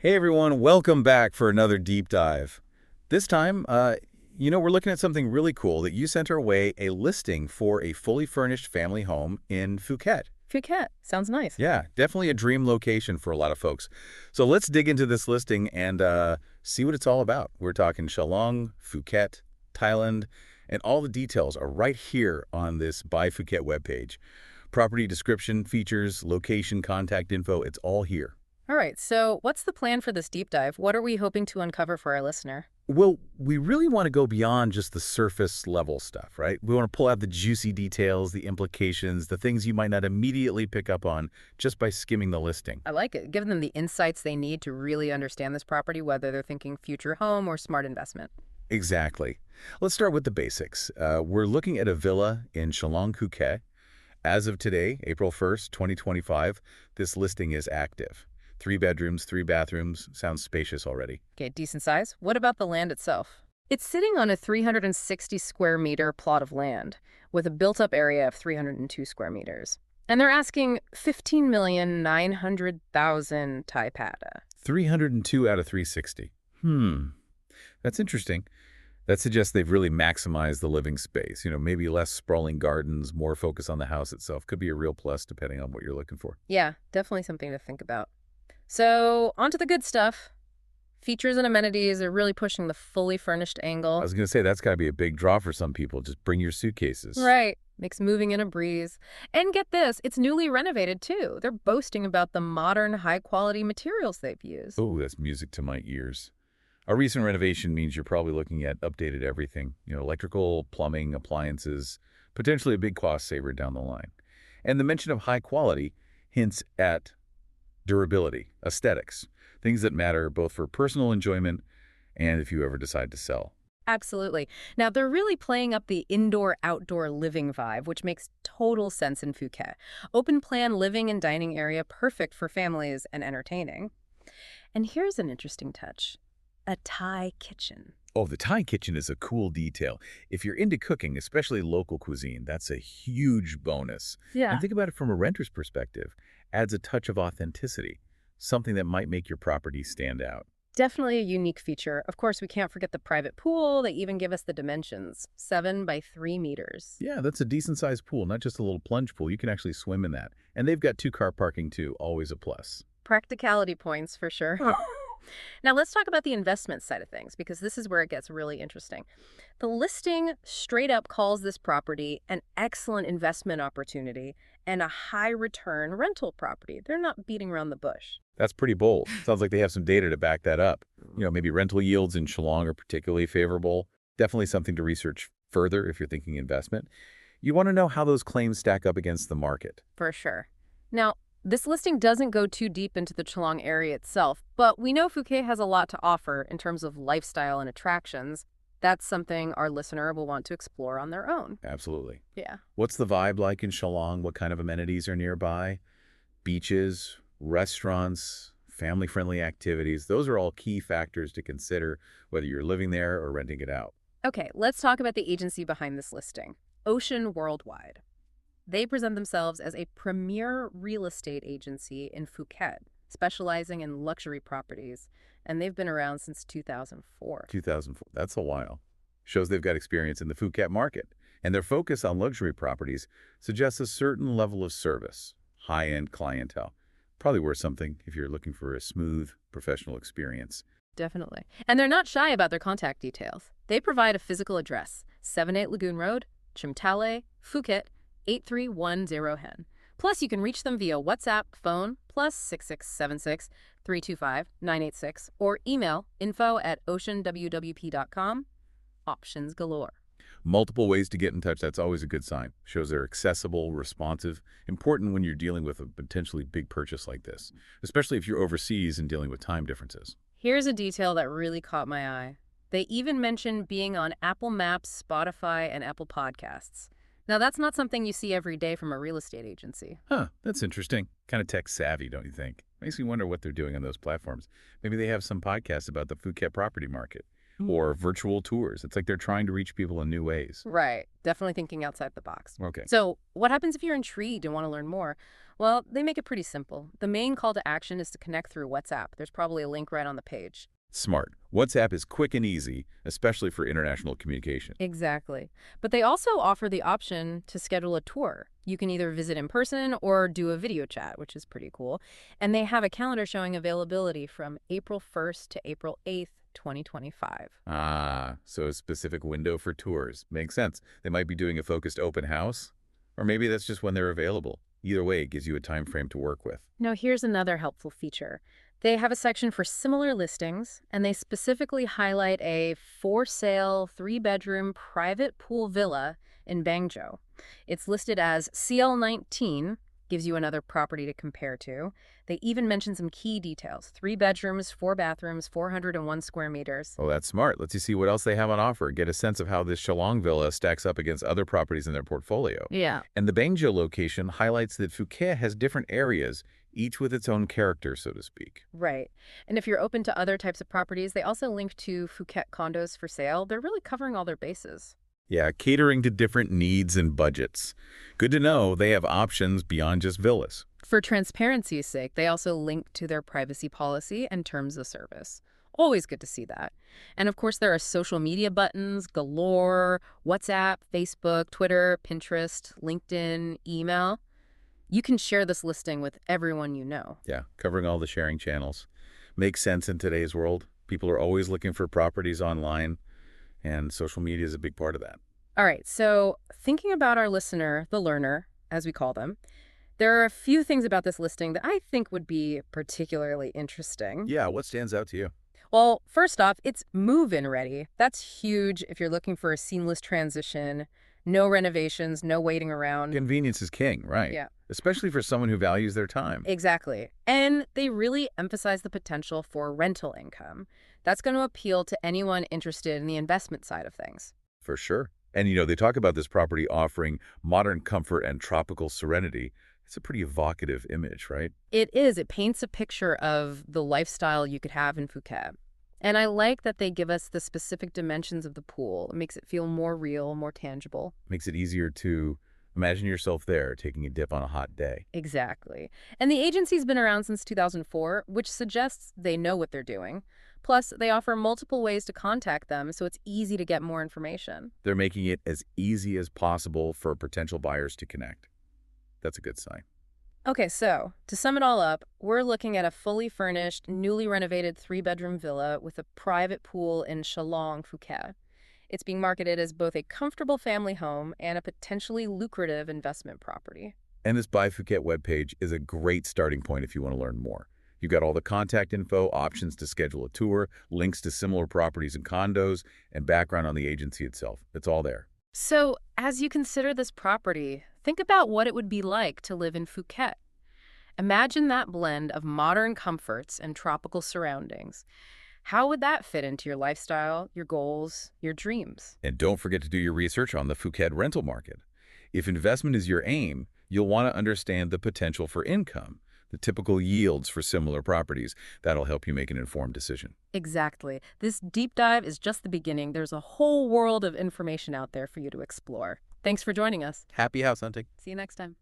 Hey everyone, welcome back for another deep dive. This time, we're looking at something really cool that you sent our way, a listing for a fully furnished family home in Phuket. Phuket. Sounds nice. Yeah, definitely a dream location for a lot of folks. So let's dig into this listing and see what it's all about. We're talking Chalong, Phuket, Thailand, and all the details are right here on this Buy Phuket webpage. Property description, features, location, contact info, it's all here. All right, so what's the plan for this deep dive? What are we hoping to uncover for our listener? Well, we really want to go beyond just the surface level stuff, right? We want to pull out the juicy details, the implications, the things you might not immediately pick up on just by skimming the listing. I like it. Give them the insights they need to really understand this property, whether they're thinking future home or smart investment. Exactly. Let's start with the basics. We're looking at a villa in Chalong, Phuket. As of today, April 1st, 2025, this listing is active. 3 bedrooms, 3 bathrooms. Sounds spacious already. Okay, decent size. What about the land itself? It's sitting on a 360 square meter plot of land with a built-up area of 302 square meters. And they're asking 15,900,000 Thai baht. 302 out of 360. That's interesting. That suggests they've really maximized the living space. Maybe less sprawling gardens, more focus on the house itself. Could be a real plus depending on what you're looking for. Yeah, definitely something to think about. So, on to the good stuff. Features and amenities are really pushing the fully furnished I angle. was going to say, that's got to be a big draw for some people. Just bring your suitcases. Right. Makes moving in a breeze. And get this, it's newly renovated too. They're boasting about the modern, high-quality materials they've used. Oh, that's music to my ears. A recent renovation means you're probably looking at updated everything. Electrical, plumbing, appliances, potentially a big cost saver down the line. And the mention of high quality hints at durability, aesthetics, things that matter both for personal enjoyment and if you ever decide to sell. Absolutely. Now, they're really playing up the indoor-outdoor living vibe, which makes total sense in Phuket. Open-plan living and dining area, perfect for families and entertaining. And here's an interesting touch. A Thai kitchen. Oh, the Thai kitchen is a cool detail. If you're into cooking, especially local cuisine, that's a huge bonus. Yeah. And think about it from a renter's perspective. Adds a touch of authenticity, something that might make your property stand out. Definitely a unique feature. Of course, we can't forget the private pool. They even give us the dimensions, 7 by 3 meters. Yeah, that's a decent-sized pool, not just a little plunge pool. You can actually swim in that. And they've got 2-car parking, too, always a plus. Practicality points for sure. Now, let's talk about the investment side of things, because this is where it gets really interesting. The listing straight up calls this property an excellent investment opportunity and a high return rental property. They're not beating around the bush. That's pretty bold. Sounds like they have some data to back that up. Maybe rental yields in Chalong are particularly favorable. Definitely something to research further if you're thinking investment. You want to know how those claims stack up against the market. For sure. Now, this listing doesn't go too deep into the Chalong area itself, but we know Phuket has a lot to offer in terms of lifestyle and attractions. That's something our listener will want to explore on their own. Absolutely. Yeah. What's the vibe like in Chalong? What kind of amenities are nearby? Beaches, restaurants, family-friendly activities. Those are all key factors to consider whether you're living there or renting it out. Okay, let's talk about the agency behind this listing, Ocean Worldwide. They present themselves as a premier real estate agency in Phuket, specializing in luxury properties, and they've been around since 2004. 2004. That's a while. Shows they've got experience in the Phuket market. And their focus on luxury properties suggests a certain level of service, high-end clientele. Probably worth something if you're looking for a smooth, professional experience. Definitely. And they're not shy about their contact details. They provide a physical address, 78 Lagoon Road, Chimtale, Phuket, 8310 Hen. Plus, you can reach them via WhatsApp, phone, +6676 325 986, or email info@oceanwwp.com. Options galore. Multiple ways to get in touch, that's always a good sign. Shows they're accessible, responsive, important when you're dealing with a potentially big purchase like this, especially if you're overseas and dealing with time differences. Here's a detail that really caught my eye. They even mention being on Apple Maps, Spotify, and Apple Podcasts. Now, that's not something you see every day from a real estate agency. Huh, that's interesting. Kind of tech savvy, don't you think? Makes me wonder what they're doing on those platforms. Maybe they have some podcasts about the Phuket property market. or virtual tours. It's like they're trying to reach people in new ways. Right. Definitely thinking outside the box. Okay. So, what happens if you're intrigued and want to learn more? Well, they make it pretty simple. The main call to action is to connect through WhatsApp. There's probably a link right on the page. Smart. WhatsApp is quick and easy, especially for international communication. Exactly. But they also offer the option to schedule a tour. You can either visit in person or do a video chat, which is pretty cool. And they have a calendar showing availability from April 1st to April 8th, 2025. Ah, so a specific window for tours. Makes sense. They might be doing a focused open house, or maybe that's just when they're available. Either way, it gives you a time frame to work with. Now, here's another helpful feature. They have a section for similar listings, and they specifically highlight a for-sale 3-bedroom private pool villa in Bangzhou. It's listed as CL19, gives you another property to compare to. They even mention some key details: 3 bedrooms, 4 bathrooms, 401 square meters. Oh, that's smart. Let's you see what else they have on offer. Get a sense of how this Chalong villa stacks up against other properties in their portfolio. Yeah. And the Bangzhou location highlights that Phuket has different areas, each with its own character, so to speak. Right. And if you're open to other types of properties, they also link to Phuket condos for sale. They're really covering all their bases. Yeah, catering to different needs and budgets. Good to know they have options beyond just villas. For transparency's sake, they also link to their privacy policy and terms of service. Always good to see that. And of course, there are social media buttons galore: WhatsApp, Facebook, Twitter, Pinterest, LinkedIn, email. You can share this listing with everyone you know. Yeah, covering all the sharing channels. Makes sense in today's world. People are always looking for properties online, and social media is a big part of that. All right, so thinking about our listener, the learner, as we call them, there are a few things about this listing that I think would be particularly interesting. Yeah, what stands out to you? Well, first off, it's move-in ready. That's huge if you're looking for a seamless transition, no renovations, no waiting around. Convenience is king, right? Yeah, Especially for someone who values their time. exactly. And they really emphasize the potential for rental income. That's going to appeal to anyone interested in the investment side of things. For sure. And, they talk about this property offering modern comfort and tropical serenity. It's a pretty evocative image, right? It is. It paints a picture of the lifestyle you could have in Phuket. And I like that they give us the specific dimensions of the pool. It makes it feel more real, more tangible. Makes it easier to imagine yourself there taking a dip on a hot day. Exactly. And the agency's been around since 2004, which suggests they know what they're doing. Plus, they offer multiple ways to contact them, so it's easy to get more information. They're making it as easy as possible for potential buyers to connect. That's a good sign. Okay, so to sum it all up, we're looking at a fully furnished, newly renovated 3-bedroom villa with a private pool in Chalong, Phuket. It's being marketed as both a comfortable family home and a potentially lucrative investment property. And this Buy Phuket webpage is a great starting point if you want to learn more. You've got all the contact info, options to schedule a tour, links to similar properties and condos, and background on the agency itself. It's all there. So, as you consider this property, think about what it would be like to live in Phuket. Imagine that blend of modern comforts and tropical surroundings. How would that fit into your lifestyle, your goals, your dreams? And don't forget to do your research on the Phuket rental market. If investment is your aim, you'll want to understand the potential for income, the typical yields for similar properties. That'll help you make an informed decision. Exactly. This deep dive is just the beginning. There's a whole world of information out there for you to explore. Thanks for joining us. Happy house hunting. See you next time.